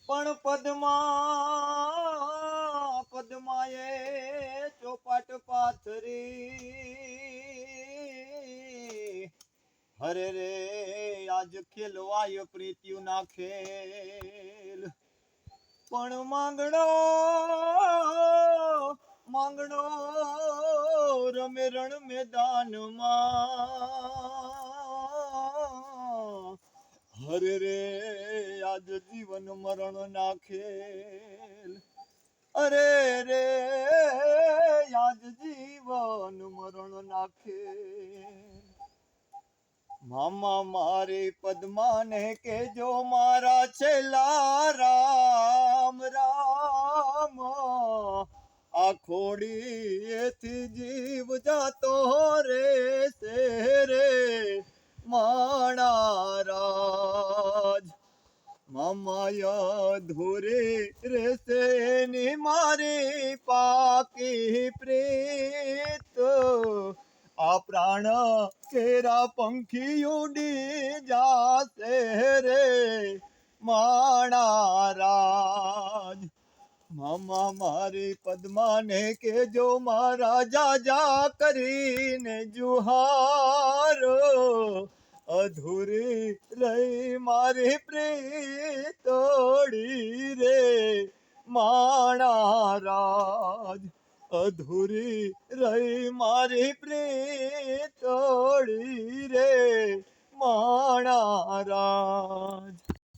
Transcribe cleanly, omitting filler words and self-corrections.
પણ પદ્માએ ચોપાટ પાથરી હરે રે આજ ખેલવાય પ્રીત્યુ ના ખેલ પણ માંગણો રમે રણ મેદાનમાં હરે રે આજ જીવન મરણ ના ખેલ અરે રે આજ જીવન મરણ ના ખેલ મામા મારી પદ્માને કેજો મારા છેલ્લા રામ રામ આ ખોડીએથી જીવ જાતો રે સે રે માણા રાજ મામાયા ધોરે રેસે ની મારી પાકી પ્રીત આ પ્રાણ કેરા પંખી ઉડી જાશે રે માણા રાજ મામા મારી પદ્માને કેજો મારા જાજા કરીને જુહારો અધૂરી રહી મારી પ્રીતોડી રે માણા રાજ અધૂરી રહી મારી પ્રીતોડી રે માણા રાજ